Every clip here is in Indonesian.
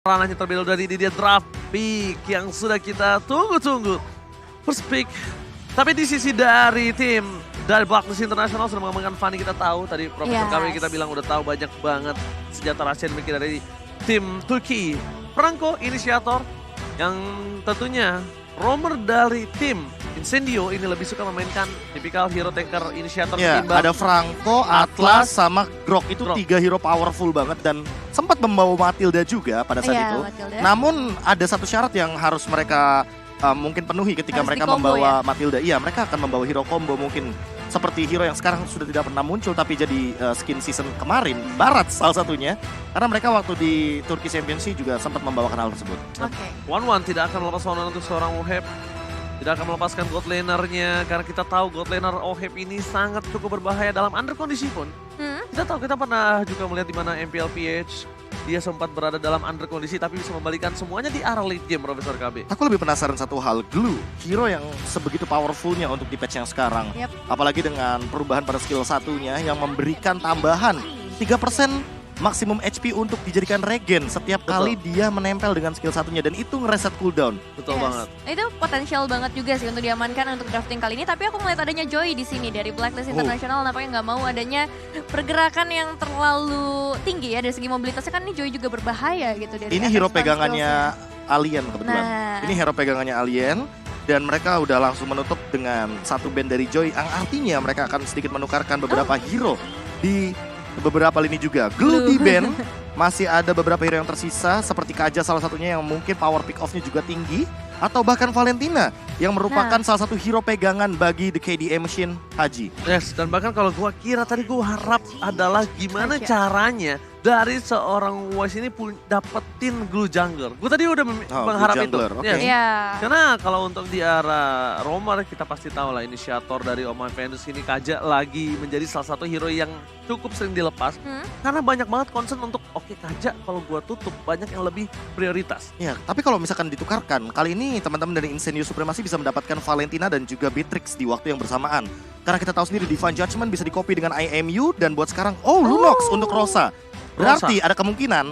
ranahnya terlebih dahulu dari dia draft pick yang sudah kita tunggu-tunggu. First pick. Tapi di sisi dari tim dari Blacklist International sudah mengamankan Fanny, kita tahu tadi Profesor kami kita bilang udah tahu banyak banget senjata rahasia dimiliki dari tim Turki. Franco inisiator yang tentunya romer dari tim Incendio ini lebih suka memainkan tipikal hero tanker inisiator ketimbang. Ada Franco, Atlas, sama Grok. Itu tiga hero powerful banget dan sempat membawa Matilda juga pada saat itu. Matilda. Namun ada satu syarat yang harus mereka mungkin penuhi ketika mereka membawa Matilda. Iya, mereka akan membawa hero combo mungkin seperti hero yang sekarang sudah tidak pernah muncul tapi jadi skin season kemarin, Barat salah satunya. Karena mereka waktu di Turki Championship juga sempat membawakan hal tersebut. One tidak akan melepas One untuk seorang Oheb. Tidak akan melepaskan God Laner-nya karena kita tahu God Laner Oheb ini sangat cukup berbahaya dalam under kondisi pun. Kita tahu, kita pernah juga melihat di mana MPLPH dia sempat berada dalam under kondisi tapi bisa membalikan semuanya di arah late game, Profesor KB. Aku lebih penasaran satu hal, Glue, hero yang sebegitu powerfulnya untuk di patch yang sekarang. Apalagi dengan perubahan pada skill satunya yang memberikan tambahan 3% maksimum HP untuk dijadikan regen setiap kali dia menempel dengan skill satunya dan itu ngereset cooldown. Betul banget. Itu potensial banget juga sih untuk diamankan untuk drafting kali ini. Tapi aku melihat adanya Joy di sini dari Blacklist International. Nampaknya nggak mau adanya pergerakan yang terlalu tinggi ya dari segi mobilitasnya, kan ini Joy juga berbahaya gitu. Dari ini hero pegangannya Alien kebetulan. Ini hero pegangannya Alien. Dan mereka udah langsung menutup dengan satu band dari Joy. Yang artinya mereka akan sedikit menukarkan beberapa hero di beberapa lini juga. Glue di band, masih ada beberapa hero yang tersisa seperti Kaja salah satunya yang mungkin power pick off-nya juga tinggi. Atau bahkan Valentina yang merupakan salah satu hero pegangan bagi The KDA Machine Haji. Yes, dan bahkan kalau gua kira tadi gua harap adalah gimana caranya dari seorang Wise ini dapetin Glue Jungler. Gue tadi udah mengharap itu. Karena kalau untuk di arah Romer kita pasti tahu lah inisiator dari Oma Venus ini Kaja lagi menjadi salah satu hero yang cukup sering dilepas. Karena banyak banget concern untuk Kaja kalau gua tutup banyak yang lebih prioritas. Ya, tapi kalau misalkan ditukarkan, kali ini teman-teman dari Incendio Supremacy bisa mendapatkan Valentina dan juga Beatrix di waktu yang bersamaan. Karena kita tahu sendiri Divine Judgment bisa di-copy dengan IMU dan buat sekarang Lunox untuk Rosa. Berarti ada kemungkinan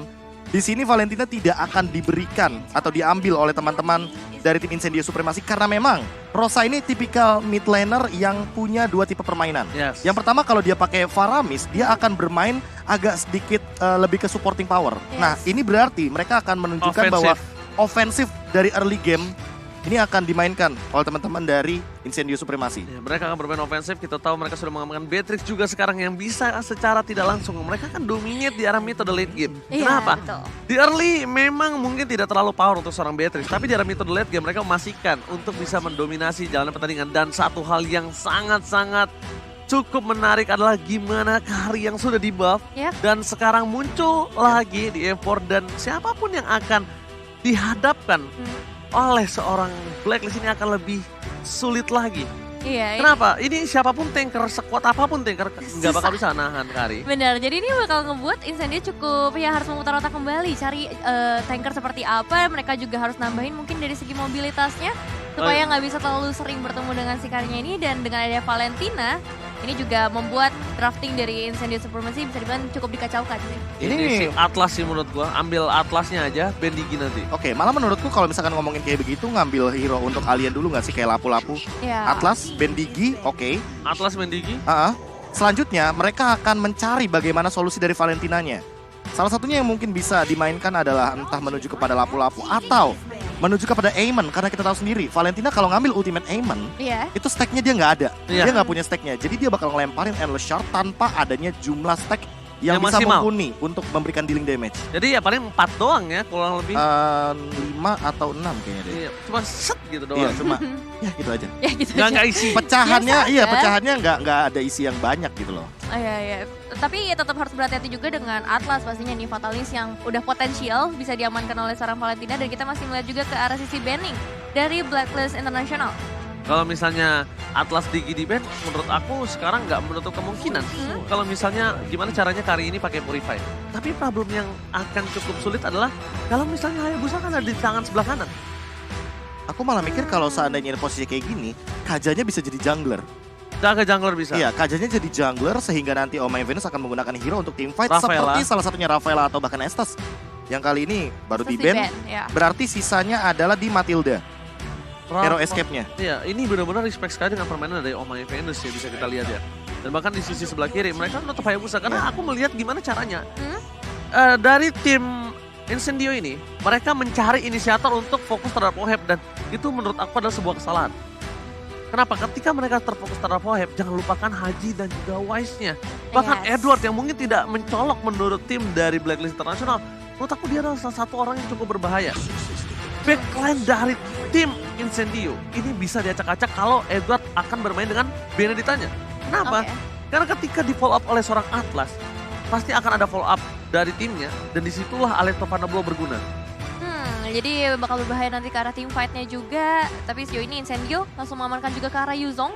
di sini Valentina tidak akan diberikan atau diambil oleh teman-teman dari tim Incendio Supremacy karena memang Rosa ini tipikal mid laner yang punya dua tipe permainan. Yang pertama kalau dia pakai Faramis, dia akan bermain agak sedikit lebih ke supporting power. Nah, ini berarti mereka akan menunjukkan bahwa ofensif dari early game ini akan dimainkan oleh teman-teman dari Incendio Supremacy. Ya, mereka akan bermain ofensif, kita tahu mereka sudah mengamankan Beatrix juga sekarang yang bisa secara tidak langsung. Mereka kan dominate di arah metode late game. Kenapa? Di early memang mungkin tidak terlalu power untuk seorang Beatrix, tapi di arah metode late game mereka memastikan untuk bisa mendominasi jalannya pertandingan. Dan satu hal yang sangat-sangat cukup menarik adalah gimana Kari yang sudah di buff dan sekarang muncul lagi di M4 dan siapapun yang akan dihadapkan oleh seorang Blacklist ini akan lebih sulit lagi. Kenapa? Ini siapapun tanker, sekuat apapun tanker nggak bakal bisa nahan Kari. Benar, jadi ini bakal ngebuat Incendio cukup harus memutar otak kembali, cari tanker seperti apa. Mereka juga harus nambahin mungkin dari segi mobilitasnya supaya nggak bisa terlalu sering bertemu dengan si Karinya ini. Dan dengan adanya Valentina, ini juga membuat drafting dari Incendio Supremacy bisa dibilang cukup dikacaukan sih. Ini si Atlas sih menurut gua, ambil Atlasnya aja, Bendigi nanti. Oke, malah menurutku kalau misalkan ngomongin kayak begitu ngambil hero untuk Alien dulu nggak sih, kayak lapu-lapu. Atlas, Bendigi, Atlas, Bendigi. Selanjutnya mereka akan mencari bagaimana solusi dari Valentinanya. Salah satunya yang mungkin bisa dimainkan adalah entah menuju kepada lapu-lapu atau menuju kepada Aemon, karena kita tahu sendiri Valentina kalau ngambil ultimate Aemon itu stacknya dia nggak ada, dia nggak punya stacknya, jadi dia bakal ngelemparin endless shard tanpa adanya jumlah stack yang bisa mumpuni untuk memberikan dealing damage. Jadi ya paling 4 doang ya kurang lebih. 5 atau 6 kayaknya deh. Cuma set gitu doang. Cuma ya gitu aja. Nggak isi. Pecahannya nggak ada isi yang banyak gitu loh. Tapi tetap harus berhati-hati juga dengan Atlas pastinya nih, Fatalis yang udah potensial bisa diamankan oleh seorang Valentina. Dan kita masih melihat juga ke arah sisi banning dari Blacklist International. Kalau misalnya Atlas Digi di ban, menurut aku sekarang nggak menutup kemungkinan. Kalau misalnya gimana caranya Kari ini pakai Purify. Tapi problem yang akan cukup sulit adalah kalau misalnya Hayabusa kan ada di tangan sebelah kanan. Aku malah mikir kalau seandainya posisi kayak gini, Kajanya bisa jadi jungler. Jaga jungler bisa. Iya, Kajanya jadi jungler sehingga nanti Oma Venus akan menggunakan hero untuk teamfight seperti salah satunya Rafaela atau bahkan Estes. yang kali ini baru Terus di-ban. ya. Berarti sisanya adalah di Matilda, hero escape-nya. Iya, ini benar-benar respect sekali dengan permainan dari Oh My Venus ya, bisa kita lihat ya. Dan bahkan di sisi sebelah kiri mereka menutup Hayabusa karena aku melihat gimana caranya. Dari tim Incendio ini, mereka mencari inisiator untuk fokus terhadap Oheb dan itu menurut aku adalah sebuah kesalahan. Kenapa? Ketika mereka terfokus terhadap Oheb, jangan lupakan Haji dan juga Wise-nya. Bahkan Yes. Edward yang mungkin tidak mencolok menurut tim dari Blacklist International, menurut aku dia adalah salah satu orang yang cukup berbahaya. Backline dari tim Incendio ini bisa diacak-acak kalau Edward akan bermain dengan Beneditanya. Kenapa? Oke. Karena ketika di follow up oleh seorang Atlas, pasti akan ada follow up dari timnya dan disitulah Aleto Vanablo berguna. Jadi bakal berbahaya nanti ke arah team fight-nya juga. Tapi sejauh ini Incendio langsung mengamankan juga ke arah Yuzong.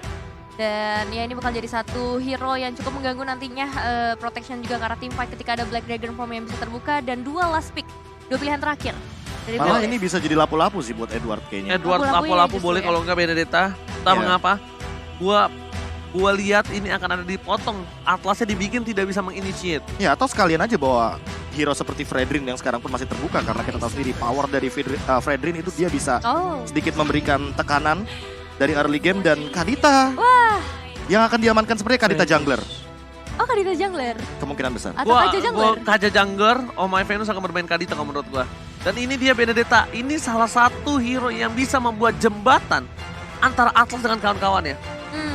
Dan ya ini bakal jadi satu hero yang cukup mengganggu nantinya protection juga ke arah team fight ketika ada Black Dragon Form yang bisa terbuka. Dan 2 last pick, 2 pilihan terakhir. Dari Malah Blacklist. ini bisa jadi lapu-lapu sih buat Edward kayaknya. Edward Lapu-lapu lapu-lapu ya boleh justru ya. kalau enggak Benedetta. Entah Iya. mengapa. Gua lihat ini akan ada dipotong. Atlasnya dibikin tidak bisa menginitiate. Ya atau sekalian aja bawa hero seperti Fredrin yang sekarang pun masih terbuka karena kita tahu sendiri power dari Fredrin itu dia bisa Oh, sedikit memberikan tekanan dari early game dan Kadita wah. yang akan diamankan sebenarnya Kadita jungler Oh, Kadita jungler. kemungkinan besar. Atau Kaja jungler. Kaja jungler, Oh My Venus akan bermain Kadita kalau menurut gua. Dan ini dia Benedetta. Ini salah satu hero yang bisa membuat jembatan antara Atlas dengan kawan-kawannya.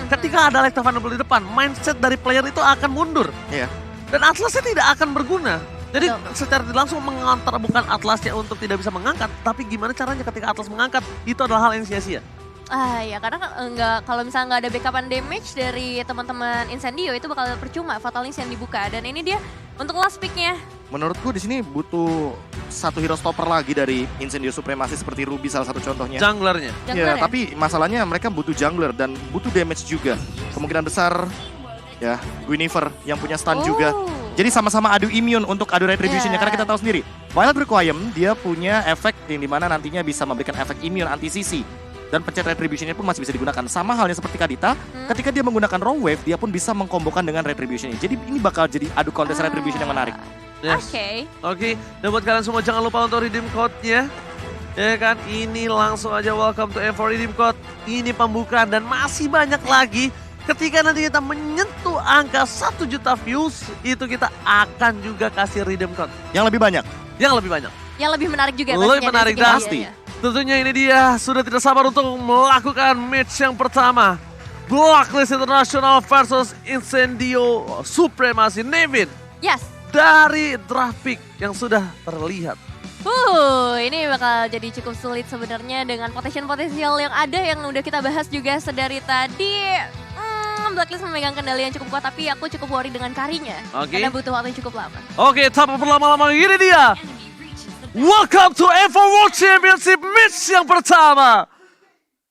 Ketika ada Aleto Vanablo di depan, mindset dari player itu akan mundur. Iya. Dan Atlasnya tidak akan berguna. Jadi Betul. secara langsung mengantar bukan Atlasnya untuk tidak bisa mengangkat, tapi gimana caranya ketika Atlas mengangkat, itu adalah hal yang sia-sia. Ya karena kan enggak, kalau misalnya nggak ada backupan damage dari teman-teman Incendio itu bakal percuma Fatal Links yang dibuka. Dan ini dia untuk last pick-nya. Menurutku di sini butuh satu hero stopper lagi dari Incendio Supremacy seperti Ruby salah satu contohnya. Junglernya. Jungler Ya, tapi masalahnya mereka butuh jungler dan butuh damage juga. Kemungkinan besar ya Guinevere yang punya stun juga. Jadi sama-sama adu immune untuk adu retributionnya Yeah. karena kita tahu sendiri. Wild Requiem dia punya efek yang dimana nantinya bisa memberikan efek immune anti CC. Dan pencet retributionnya pun masih bisa digunakan. Sama halnya seperti Kadita, ketika dia menggunakan raw wave dia pun bisa mengkombokan dengan retributionnya. Jadi ini bakal jadi adu kontes retribution yang menarik. Yes. Oke. Dan buat kalian semua jangan lupa untuk redeem code-nya. Ya kan, ini langsung aja welcome to M4 redeem code. Ini pembukaan dan masih banyak lagi. Ketika nanti kita menyentuh angka 1 juta views, itu kita akan juga kasih redeem code. Yang lebih banyak. Yang lebih banyak. Yang lebih menarik juga Lebih pastinya dari menarik, segi pasti. hadiahnya. Tentunya ini dia sudah tidak sabar untuk melakukan match yang pertama. Blacklist International versus Incendio Supremacy. Nevin, Yes. dari draft pick yang sudah terlihat. Ini bakal jadi cukup sulit sebenarnya dengan potensial yang ada yang udah kita bahas juga sedari tadi. Blacklist memegang kendali yang cukup kuat, tapi aku cukup worry dengan Karinya. Oke. Karena butuh waktu yang cukup lama. Oke, tanpa berlama-lama ini dia. Welcome to M4 World Championship match yang pertama.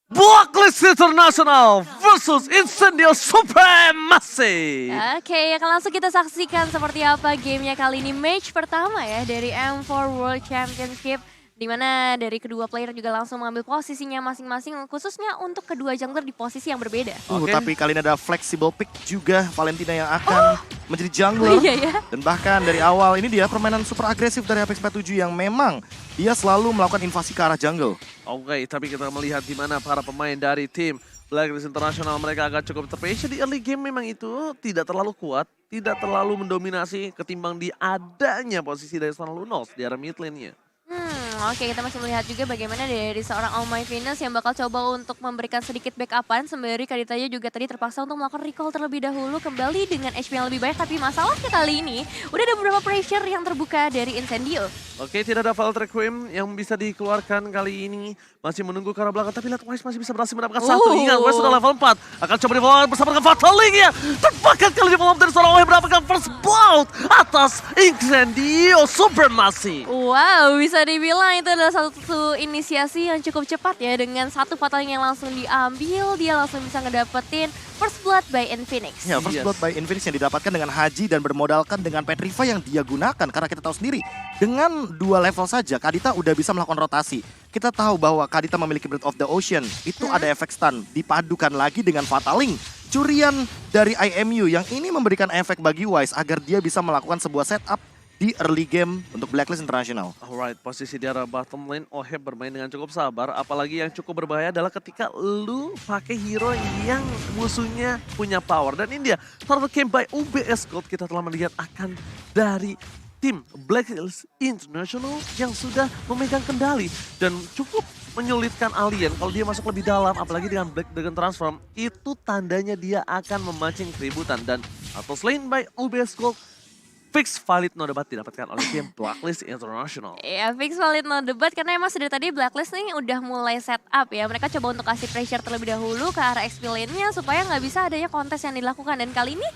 Blacklist International versus Incendio Supremacy. Oke, akan langsung kita saksikan seperti apa gamenya kali ini. Match pertama ya dari M4 World Championship. Di mana dari kedua player juga langsung mengambil posisinya masing-masing. Khususnya untuk kedua jungler di posisi yang berbeda. Oke. Tapi kali ini ada flexible pick juga Valentina yang akan menjadi jungler. Iya ya. Dan bahkan dari awal ini dia permainan super agresif dari Apex 47 yang memang dia selalu melakukan invasi ke arah jungle. Oke, tapi kita melihat di mana para pemain dari tim Blacklist International mereka agak cukup terpatient di early game, memang itu tidak terlalu kuat, tidak terlalu mendominasi ketimbang di adanya posisi dari seorang Lunos di arah mid lane-nya. Oke, kita masih melihat juga bagaimana dari seorang Oh My Venus yang bakal coba untuk memberikan sedikit backupan. Sembari Kaditanya juga tadi terpaksa untuk melakukan recall terlebih dahulu kembali dengan HP yang lebih banyak. Tapi masalahnya kali ini udah ada beberapa pressure yang terbuka dari Incendio. Oke, tidak ada Vault Requiem yang bisa dikeluarkan kali ini. Masih menunggu ke arah belakang, tapi lihat Wise masih bisa berhasil mendapatkan satu. Ingat, Wise sudah level 4. Akan coba di-follow bersama dengan Fatal Link-nya. Terpakat kali di-follow dari seorang Wise mendapatkan first blood atas Incendio Supremacy. Wow, bisa dibilang itu adalah satu inisiasi yang cukup cepat ya. Dengan satu Fatal Link yang langsung diambil, dia langsung bisa ngedapetin first blood by Infinix. Ya, first Yes. blood by Infinix yang didapatkan dengan Haji dan bermodalkan dengan Petrify yang dia gunakan. Karena kita tahu sendiri, dengan 2 level saja Kadita udah bisa melakukan rotasi. Kita tahu bahwa Kadita memiliki Breath of the Ocean. Itu ada efek stun, dipadukan lagi dengan Fatal Link. Curian dari IMU yang ini memberikan efek bagi Wise agar dia bisa melakukan sebuah setup di di early game untuk Blacklist International. Alright, posisi di arah bottom lane, Oheb bermain dengan cukup sabar. Apalagi yang cukup berbahaya adalah ketika lu pakai hero yang musuhnya punya power. Dan ini dia, turtle camp by UBS Gold kita telah melihat akan dari tim Blacklist International yang sudah memegang kendali. Dan cukup menyulitkan Alien kalau dia masuk lebih dalam, apalagi dengan Black Dragon Transform. Itu tandanya dia akan memancing keributan. Dan atau slain by UBS Gold, fix valid no debat didapatkan oleh tim Blacklist International. Ya, fix valid no debat karena emang sudah tadi Blacklist nih udah mulai set up ya. Mereka coba untuk kasih pressure terlebih dahulu ke arah XP lane-nya supaya nggak bisa adanya kontes yang dilakukan. Dan kali ini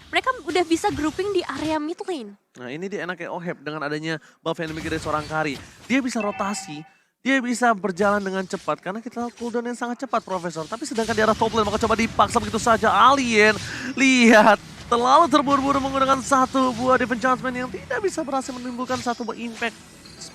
mereka udah bisa grouping di area mid lane. Nah ini dia enaknya Oheb dengan adanya buff yang dimiliki dari seorang Kari. Dia bisa rotasi, dia bisa berjalan dengan cepat karena kita cooldown yang sangat cepat Profesor. Tapi sedangkan di arah top lane maka coba dipaksa begitu saja Alien. Lihat, terlalu terburu-buru menggunakan satu buah defense judgment yang tidak bisa berhasil menimbulkan satu buah impact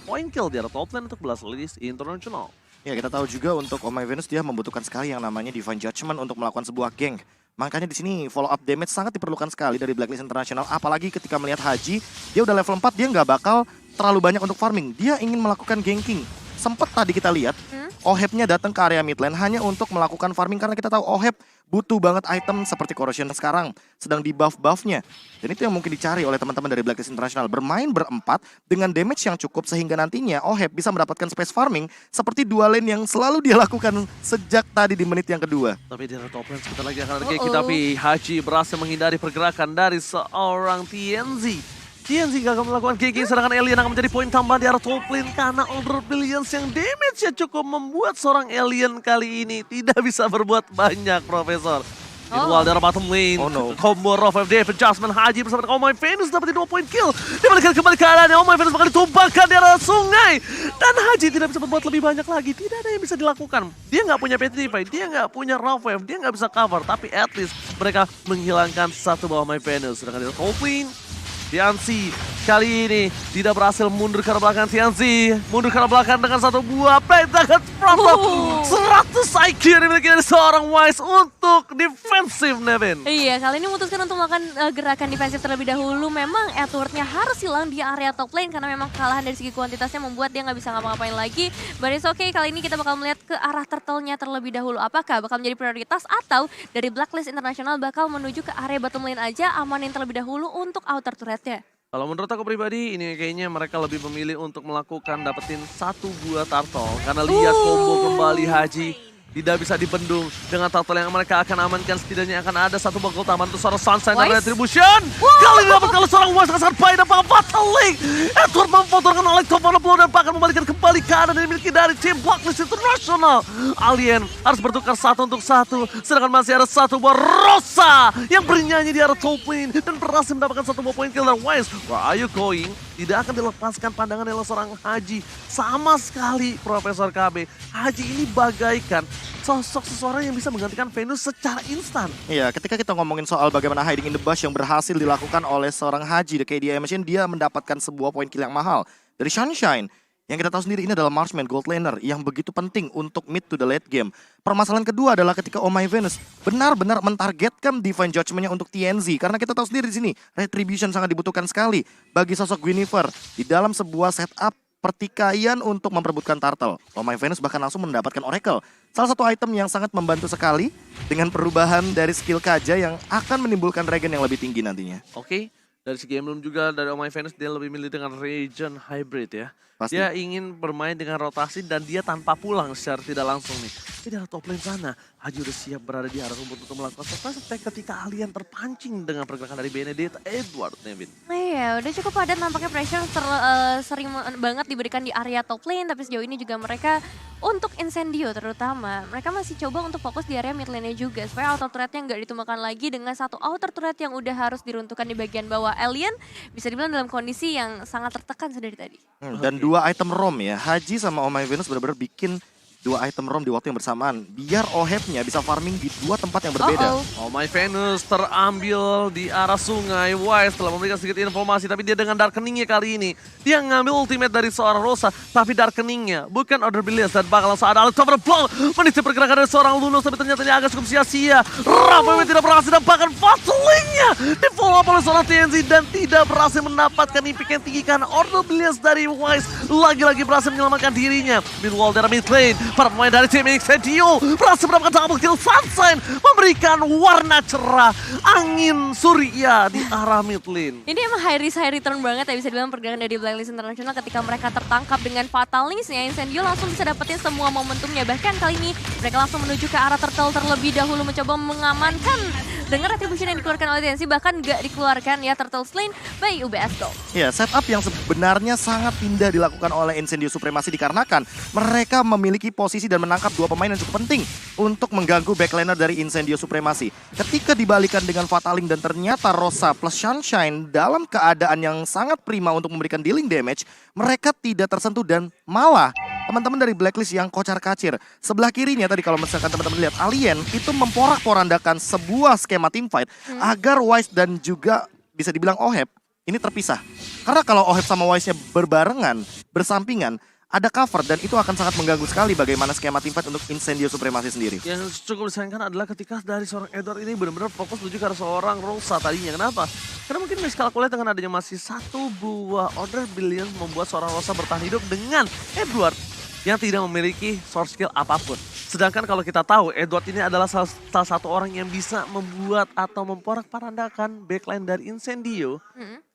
point kill di arah top lane untuk Blacklist International. Ya, kita tahu juga untuk Oh My Venus dia membutuhkan sekali yang namanya Divine Judgment untuk melakukan sebuah gank. Makanya di sini follow up damage sangat diperlukan sekali dari Blacklist International. Apalagi ketika melihat Haji, dia udah level 4, dia nggak bakal terlalu banyak untuk farming. Dia ingin melakukan ganking. Sempet tadi kita lihat, Ohebnya datang ke area mid lane hanya untuk melakukan farming. Karena kita tahu Oheb butuh banget item seperti Corrosion sekarang. Sedang di buff-buffnya. Dan itu yang mungkin dicari oleh teman-teman dari Blacklist International. Bermain berempat dengan damage yang cukup sehingga nantinya Oheb bisa mendapatkan space farming. Seperti dua lane yang selalu dia lakukan sejak tadi di menit yang kedua. Tapi di arah top lane sebentar lagi akan ada Geki. Tapi Haji berhasil menghindari pergerakan dari seorang TNZ. TNZ gagal melakukan Geki, sedangkan Alien akan menjadi poin tambah di arah top lane karena Order Billions yang damage-nya cukup membuat seorang Alien kali ini tidak bisa berbuat banyak, Profesor. Meanwhile dari bottom lane, combo Rough FD, adjustment Haji bersama dengan Oh My Venus dapat 2 point kill. Dibalikan kembali keadaannya, Oh My Venus bakal ditumpahkan di arah sungai. Dan Haji tidak bisa berbuat lebih banyak lagi, tidak ada yang bisa dilakukan. Dia nggak punya Petrify, dia nggak punya Rough Wave, dia nggak bisa cover. Tapi at least mereka menghilangkan satu bawah Oh My Venus. Sedangkan di top lane, Tianzi kali ini tidak berhasil mundur ke arah belakang. Tianzi mundur ke arah belakang dengan satu buah play dengan Proto 100 IQ yang dimiliki dari seorang Wise untuk defensif, Nevin. Iya, kali ini memutuskan untuk melakukan gerakan defensif terlebih dahulu. Memang Edward-nya harus hilang di area top lane karena memang kekalahan dari segi kuantitasnya membuat dia nggak bisa ngapa-ngapain lagi. But it's okay, kali ini kita bakal melihat ke arah turtle-nya terlebih dahulu. Apakah bakal menjadi prioritas atau dari Blacklist International bakal menuju ke area bottom lane aja, amanin terlebih dahulu untuk outer turret-nya? Kalau menurut aku pribadi, ini kayaknya mereka lebih memilih untuk melakukan dapetin satu buah turtle. Karena lihat combo kembali Haji. Tidak bisa dibendung dengan turtle yang mereka akan amankan. Setidaknya akan ada satu bakal taman untuk seorang Sunshine dan Retribution. Kali ini dapat kalau seorang Wise sangat baik dan bakal battling. Edward memfotorkan oleh top mana blow dan bahkan membalikan kembali keadaan yang dimiliki dari tim Blacklist International. Alien harus bertukar satu untuk satu. Sedangkan masih ada satu buah Rosa yang bernyanyi di arah top lane dan berhasil mendapatkan satu buah point kill dari Wise. Where are you going? Tidak akan dilepaskan pandangan oleh seorang Haji sama sekali, Profesor KB. Haji ini bagaikan sosok seseorang yang bisa menggantikan Venus secara instan. Iya, ketika kita ngomongin soal bagaimana hiding in the bush yang berhasil dilakukan oleh seorang Haji, the KDI Machine, dia mendapatkan sebuah poin kill yang mahal dari Sunshine. Yang kita tahu sendiri ini adalah marksman gold laner yang begitu penting untuk mid to the late game. Permasalahan kedua adalah ketika Oh My Venus benar-benar mentargetkan Divine Judgment-nya untuk TNZ. Karena kita tahu sendiri di sini, Retribution sangat dibutuhkan sekali bagi sosok Guinevere di dalam sebuah setup pertikaian untuk memperebutkan turtle. Oh My Venus bahkan langsung mendapatkan Oracle. Salah satu item yang sangat membantu sekali dengan perubahan dari skill Kaja yang akan menimbulkan regen yang lebih tinggi nantinya. Oke. Dari segi emblem juga dari Oh My Venus dia lebih milih dengan Regen Hybrid ya. Pasti. Dia ingin bermain dengan rotasi dan dia tanpa pulang secara tidak langsung nih. Tapi dari top lane sana, Haji udah siap berada di arah rumput untuk melakukan surprise attack ketika Alien terpancing dengan pergerakan dari Benedict Edward, Nevin. Iya, udah cukup padat nampaknya pressure sering banget diberikan di area top lane, tapi sejauh ini juga mereka untuk Incendio terutama, mereka masih coba untuk fokus di area mid lane-nya juga supaya outer turret-nya nggak ditumbangkan lagi dengan satu outer turret yang udah harus diruntuhkan di bagian bawah. Alien bisa dibilang dalam kondisi yang sangat tertekan sedari tadi. Dan dua item ROM ya, Haji sama Oh My Venus benar-benar bikin dua item ROM di waktu yang bersamaan. Biar Oheb-nya bisa farming di dua tempat yang berbeda. Oh My Venus terambil di arah sungai. Wise telah memberikan sedikit informasi, tapi dia dengan Darkening-nya kali ini. Dia ngambil ultimate dari seorang Rosa, tapi Darkening-nya bukan Order Billions dan bakal langsung ada Alex Overflow. Meniti pergerakan dari seorang Lunos, tapi ternyata ini agak cukup sia-sia. Rafael tidak berhasil dan bahkan Fastling-nya Quicknya di follow up oleh seorang TNZ dan tidak berhasil mendapatkan impact yang tinggi karena Order Brilliance dari Wise lagi-lagi berhasil menyelamatkan dirinya. Meanwhile dari mid lane, para pemain dari tim Incendio berhasil mendapatkan double kill. Sunshine memberikan warna cerah angin surya di arah mid lane. Ini emang high risk high return banget ya, bisa dibilang pergerakan dari Blacklist International ketika mereka tertangkap dengan Fatal Links-nya. Incendio langsung bisa dapetin semua momentumnya. Bahkan kali ini mereka langsung menuju ke arah turtle terlebih dahulu mencoba mengamankan dengan retribution yang dikeluarkan oleh TNC, bahkan gak dikeluarkan ya turtle slain by UBS Gold. Ya, setup yang sebenarnya sangat indah dilakukan oleh Incendio Supremacy dikarenakan mereka memiliki posisi dan menangkap dua pemain yang cukup penting untuk mengganggu backliner dari Incendio Supremacy. Ketika dibalikan dengan Fataling dan ternyata Rosa plus Sunshine dalam keadaan yang sangat prima untuk memberikan dealing damage, mereka tidak tersentuh dan malah teman-teman dari Blacklist yang kocar-kacir. Sebelah kirinya tadi kalau misalkan teman-teman lihat, Alien itu memporak-porandakan sebuah skema teamfight agar Wise dan juga bisa dibilang Oheb ini terpisah. Karena kalau Oheb sama Wise-nya berbarengan, bersampingan, ada cover dan itu akan sangat mengganggu sekali bagaimana skema teamfight untuk Incendio Supremacy sendiri. Yang cukup disayangkan adalah ketika dari seorang Edward ini benar-benar fokus menuju ke arah seorang Rosa tadinya. Kenapa? Karena mungkin miskalkulasi dengan adanya masih satu buah Order Billion membuat seorang Rosa bertahan hidup dengan Edward yang tidak memiliki source skill apapun. Sedangkan kalau kita tahu Edward ini adalah salah satu orang yang bisa membuat atau memporak-porandakan backline dari Incendio.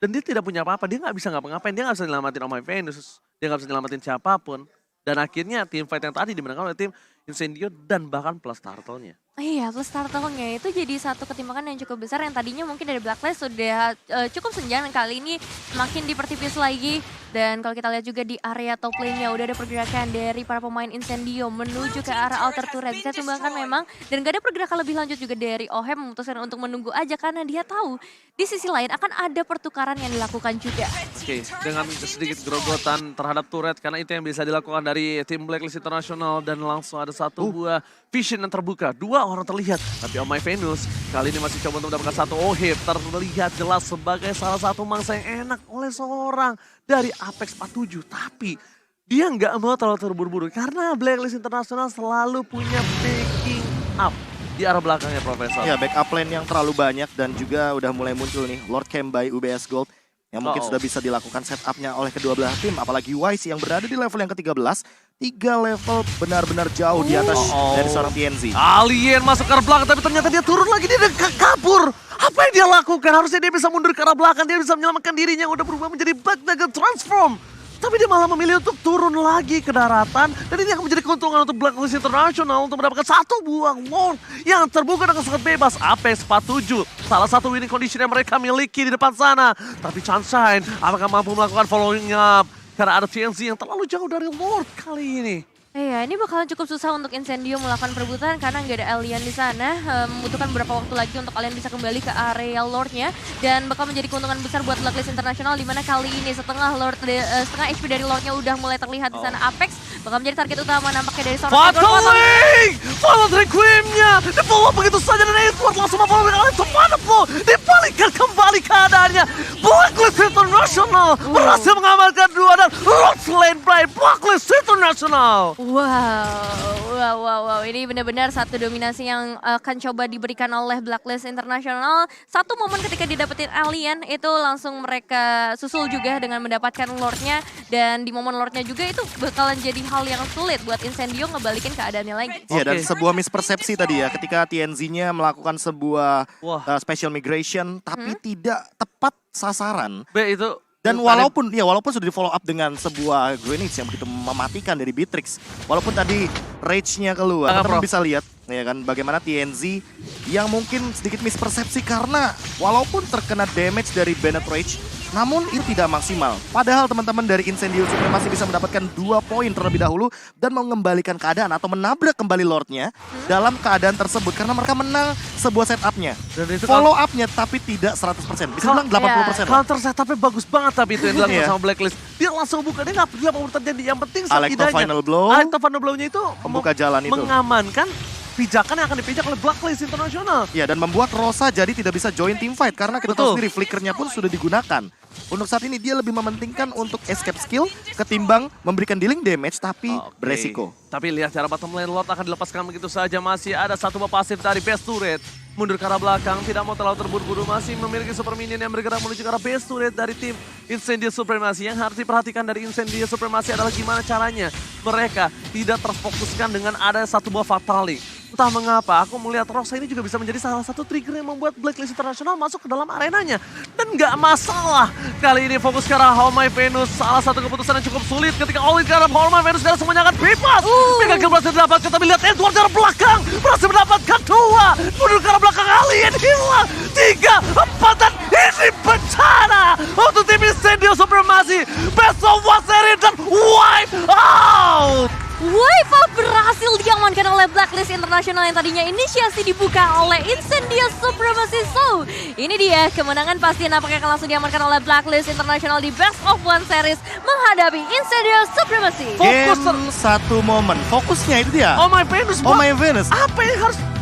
Dan dia tidak punya apa-apa, dia nggak bisa ngapa-ngapain, dia nggak bisa nyelamatin Oh My Venus, dia nggak bisa nyelamatin siapapun. Dan akhirnya tim fight yang tadi dimenangkan oleh tim Incendio dan bahkan plus turtle-nya. Iya, plus turtle-nya itu jadi satu ketimpangan yang cukup besar yang tadinya mungkin dari Blacklist sudah cukup senjang, kali ini semakin dipertipis lagi. Dan kalau kita lihat juga di area top lane-nya udah ada pergerakan dari para pemain Incendio menuju ke arah outer turret. Bisa tumbangkan memang, dan gak ada pergerakan lebih lanjut juga dari Oheb memutuskan untuk menunggu aja karena dia tahu di sisi lain akan ada pertukaran yang dilakukan juga. Oke, dengan sedikit gerogotan terhadap turret karena itu yang bisa dilakukan dari tim Blacklist International dan langsung ada satu buah vision yang terbuka. Dua orang terlihat, tapi Oh My Venus kali ini masih coba untuk mendapatkan satu Oheb. Terlihat jelas sebagai salah satu mangsa yang enak oleh seorang dari Apex 47. Tapi dia nggak mau terlalu terburu-buru karena Blacklist International selalu punya backing up di arah belakangnya, Profesor. Ya, backup lane yang terlalu banyak dan juga udah mulai muncul nih Lord Camp by UBS Gold yang mungkin sudah bisa dilakukan setupnya oleh kedua belah tim. Apalagi Wise yang berada di level yang ke-13. 3 level benar-benar jauh di atas dari seorang TNZ. Alien masuk ke arah belakang tapi ternyata dia turun lagi, dia kabur. Apa yang dia lakukan? Harusnya dia bisa mundur ke arah belakang, dia bisa menyelamatkan dirinya yang udah berubah menjadi Black Dagger Transform. Tapi dia malah memilih untuk turun lagi ke daratan. Dan ini akan menjadi keuntungan untuk Blacklist International untuk mendapatkan satu buah Lord yang terbuka dengan sangat bebas. Apex 47, salah satu winning condition yang mereka miliki di depan sana. Tapi Sunshine apakah mampu melakukan following up? Karena ada TNC yang terlalu jauh dari Lord kali ini. Iya, ini bakalan cukup susah untuk Incendio melakukan perebutan karena nggak ada Alien di sana. Membutuhkan beberapa waktu lagi untuk kalian bisa kembali ke area Lord-nya. Dan bakal menjadi keuntungan besar buat Blacklist International di mana kali ini setengah HP dari Lord-nya udah mulai terlihat di sana. Apex bakal menjadi target utama nampaknya dari seorang Fataling! Follow Requiem-nya di-follow begitu saja dan Edward langsung memfollow dengan Alex Manaplo. Dibalikan kembali keadaannya. Blacklist International berhasil mengamankan dua dan Lord slain by Blacklist International. Wow. Ini benar-benar satu dominasi yang akan coba diberikan oleh Blacklist International. Satu momen ketika didapetin Alien itu langsung mereka susul juga dengan mendapatkan Lord-nya. Dan di momen Lord-nya juga itu bakalan jadi hal yang sulit buat Incendio ngebalikin keadaannya lagi. Iya, dan sebuah mispersepsi tadi ya ketika TNZ-nya melakukan sebuah special migration tapi tidak tepat sasaran. Itu Dan walaupun sudah di follow up dengan sebuah grenade yang begitu mematikan dari Beatrix. Walaupun tadi rage-nya keluar, teman-teman bisa lihat ya kan bagaimana TNZ yang mungkin sedikit mispersepsi karena walaupun terkena damage dari Bennett Rage, namun itu tidak maksimal. Padahal teman-teman dari Incendio masih bisa mendapatkan 2 poin terlebih dahulu dan mengembalikan keadaan atau menabrak kembali Lord-nya dalam keadaan tersebut karena mereka menang sebuah setup-nya. Follow up-nya tapi tidak 100%, bisa bilang 80%. Counter setup-nya bagus banget tapi itu yang dilakukan sama Blacklist. Dia langsung buka, dia nggak peduli apa terjadi. Yang penting Alecto Final Blow. Alecto Final Blow-nya itu membuka jalan itu. Mengamankan pijakan yang akan dipijak oleh Blacklist International. Ya, dan membuat Rosa jadi tidak bisa join team fight karena kita tahu sendiri flickernya pun sudah digunakan. Untuk saat ini dia lebih mementingkan untuk escape skill ketimbang memberikan dealing damage tapi beresiko. Tapi lihat cara bottom lane Lord akan dilepaskan begitu saja. Masih ada satu buah pasif dari Best Turret. mundur ke arah belakang, tidak mau terlalu terburu-buru, masih memiliki super minion yang bergerak menuju ke arah base turret dari tim Incendia Supremacy. Yang harus diperhatikan dari Incendia Supremacy adalah gimana caranya mereka tidak terfokuskan dengan ada satu buah Fatal Link. Entah mengapa, aku melihat Rosa ini juga bisa menjadi salah satu trigger yang membuat Blacklist International masuk ke dalam arenanya. Dan nggak masalah. Kali ini fokus ke arah How My Venus. Salah satu keputusan yang cukup sulit ketika all in ke arah How My Venus. Karena semuanya akan bebas. Mega Kill berhasil didapatkan, tapi lihat Edward dari belakang. Berhasil mendapatkan 2. Mundur ke arah belakang, Alien hilang. 3, 4, dan ini bencana. Untuk tim Incendio Supremacy. Best of one seri dan wipe out. Wipe out berhasil diamankan oleh Blacklist International yang tadinya inisiasi dibuka oleh Incendia Supremacy. So, ini dia kemenangan pasti nampaknya akan langsung diamankan oleh Blacklist International di Best of One Series menghadapi Incendia Supremacy. Game satu momen, fokusnya itu dia. Oh My Venus, Oh My Venus.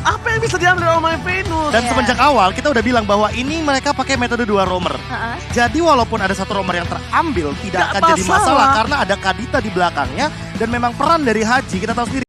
apa yang bisa diambil dari Oh My Venus? Dan semenjak awal kita udah bilang bahwa ini mereka pakai metode 2 roamer. Jadi walaupun ada satu roamer yang terambil tidak Nggak akan jadi masalah. masalah karena ada Kadita di belakangnya dan memang peran dari Haji kita tahu sendiri